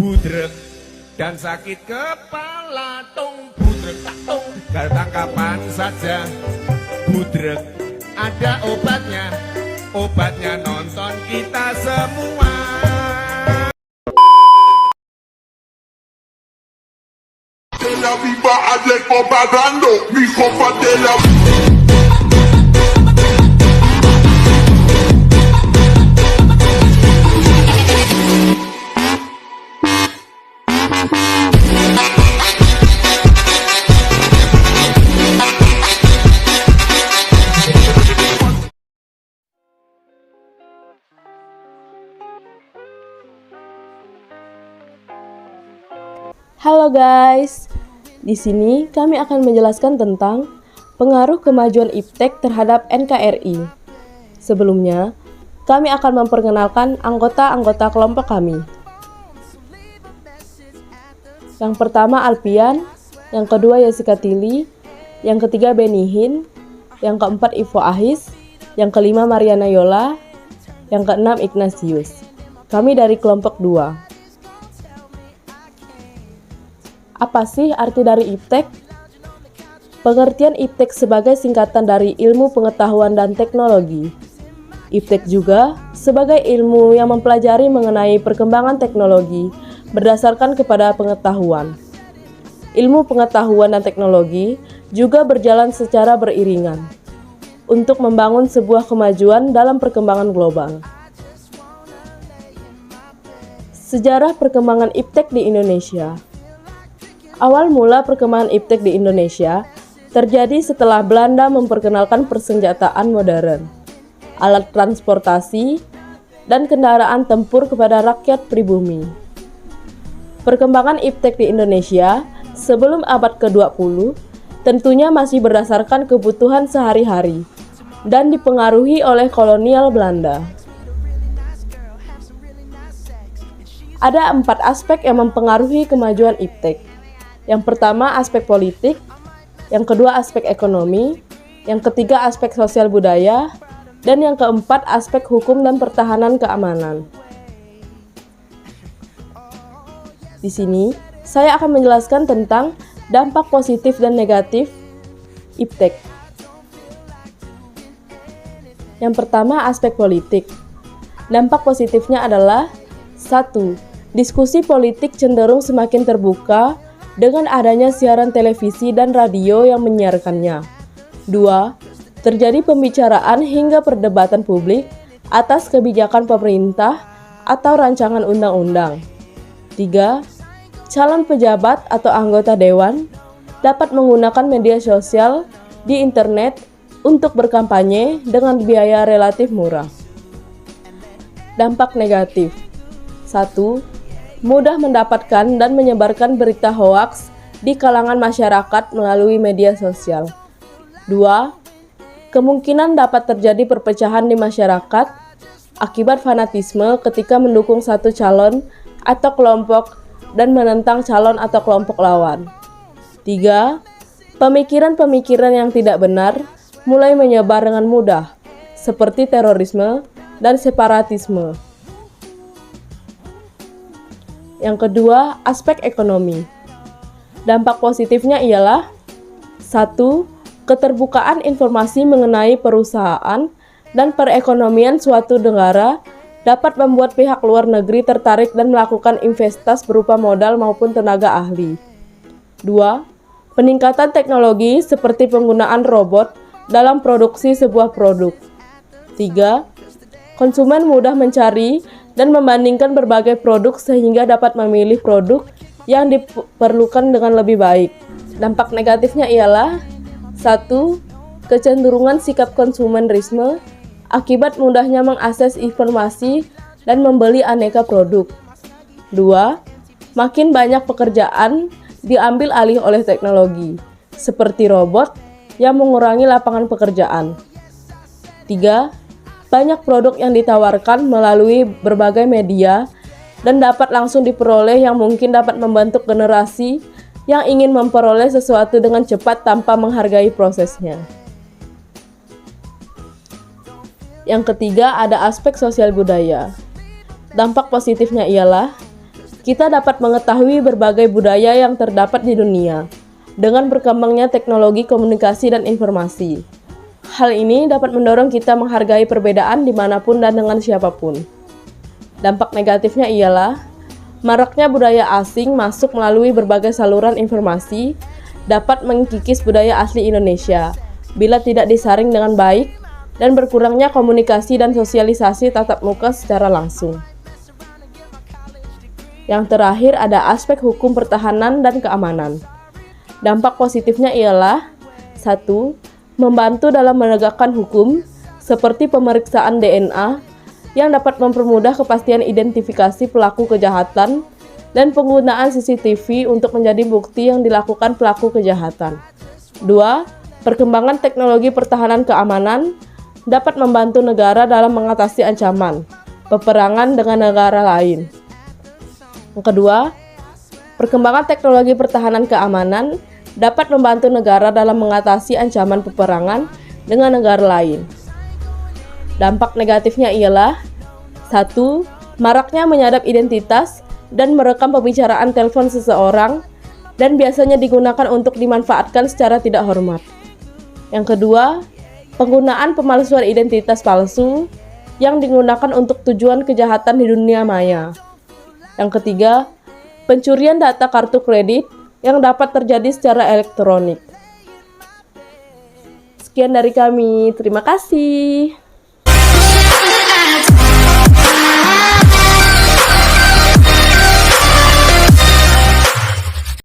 budrek dan sakit kepala tung budrek tak tung datang kapan saja budrek ada obatnya nonton kita semua. La viva Aleppo pagando, mi copa de la... Halo guys, di sini kami akan menjelaskan tentang pengaruh kemajuan iptek terhadap NKRI. Sebelumnya, kami akan memperkenalkan anggota-anggota kelompok kami. Yang pertama Alpian, yang kedua Jessica Tili, yang ketiga Benihin, yang keempat Ivo Ahis, yang kelima Mariana Yola, yang keenam Ignatius. Kami dari kelompok 2. Apa sih arti dari iptek? Pengertian iptek sebagai singkatan dari ilmu pengetahuan dan teknologi. Iptek juga sebagai ilmu yang mempelajari mengenai perkembangan teknologi berdasarkan kepada pengetahuan. Ilmu pengetahuan dan teknologi juga berjalan secara beriringan untuk membangun sebuah kemajuan dalam perkembangan global. Sejarah perkembangan iptek di Indonesia. Awal mula perkembangan iptek di Indonesia terjadi setelah Belanda memperkenalkan persenjataan modern, alat transportasi, dan kendaraan tempur kepada rakyat pribumi. Perkembangan iptek di Indonesia sebelum abad ke-20 tentunya masih berdasarkan kebutuhan sehari-hari dan dipengaruhi oleh kolonial Belanda. Ada 4 aspek yang mempengaruhi kemajuan iptek. Yang pertama aspek politik, yang kedua aspek ekonomi, yang ketiga aspek sosial budaya, dan yang keempat aspek hukum dan pertahanan keamanan. Di sini, saya akan menjelaskan tentang dampak positif dan negatif iptek. Yang pertama aspek politik. Dampak positifnya adalah 1. Diskusi politik cenderung semakin terbuka dengan adanya siaran televisi dan radio yang menyiarkannya. 2. Terjadi pembicaraan hingga perdebatan publik atas kebijakan pemerintah atau rancangan undang-undang. 3. Calon pejabat atau anggota dewan dapat menggunakan media sosial di internet untuk berkampanye dengan biaya relatif murah. Dampak negatif. 1. Mudah mendapatkan dan menyebarkan berita hoaks di kalangan masyarakat melalui media sosial. 2. Kemungkinan dapat terjadi perpecahan di masyarakat akibat fanatisme ketika mendukung satu calon atau kelompok dan menentang calon atau kelompok lawan. 3. Pemikiran-pemikiran yang tidak benar mulai menyebar dengan mudah, seperti terorisme dan separatisme. Yang kedua, aspek ekonomi. Dampak positifnya ialah 1. Keterbukaan informasi mengenai perusahaan dan perekonomian suatu negara dapat membuat pihak luar negeri tertarik dan melakukan investasi berupa modal maupun tenaga ahli. 2. Peningkatan teknologi seperti penggunaan robot dalam produksi sebuah produk. 3. Konsumen mudah mencari dan membandingkan berbagai produk sehingga dapat memilih produk yang diperlukan dengan lebih baik. Dampak negatifnya ialah 1. Kecenderungan sikap konsumerisme akibat mudahnya mengakses informasi dan membeli aneka produk. 2. Makin banyak pekerjaan diambil alih oleh teknologi, seperti robot yang mengurangi lapangan pekerjaan. 3. Banyak produk yang ditawarkan melalui berbagai media dan dapat langsung diperoleh yang mungkin dapat membentuk generasi yang ingin memperoleh sesuatu dengan cepat tanpa menghargai prosesnya. Yang ketiga, ada aspek sosial budaya. Dampak positifnya ialah kita dapat mengetahui berbagai budaya yang terdapat di dunia dengan berkembangnya teknologi komunikasi dan informasi. Hal ini dapat mendorong kita menghargai perbedaan dimanapun dan dengan siapapun. Dampak negatifnya ialah maraknya budaya asing masuk melalui berbagai saluran informasi dapat mengkikis budaya asli Indonesia bila tidak disaring dengan baik dan berkurangnya komunikasi dan sosialisasi tatap muka secara langsung. Yang terakhir ada aspek hukum pertahanan dan keamanan. Dampak positifnya ialah 1. Membantu dalam menegakkan hukum seperti pemeriksaan DNA yang dapat mempermudah kepastian identifikasi pelaku kejahatan dan penggunaan CCTV untuk menjadi bukti yang dilakukan pelaku kejahatan. 2. Perkembangan teknologi pertahanan keamanan dapat membantu negara dalam mengatasi ancaman peperangan dengan negara lain. Yang kedua, perkembangan teknologi pertahanan keamanan dapat membantu negara dalam mengatasi ancaman peperangan dengan negara lain. Dampak negatifnya ialah 1. Maraknya menyadap identitas dan merekam pembicaraan telepon seseorang dan biasanya digunakan untuk dimanfaatkan secara tidak hormat. Yang kedua, penggunaan pemalsuan identitas palsu yang digunakan untuk tujuan kejahatan di dunia maya. Yang ketiga, pencurian data kartu kredit yang dapat terjadi secara elektronik. Sekian dari kami, terima kasih.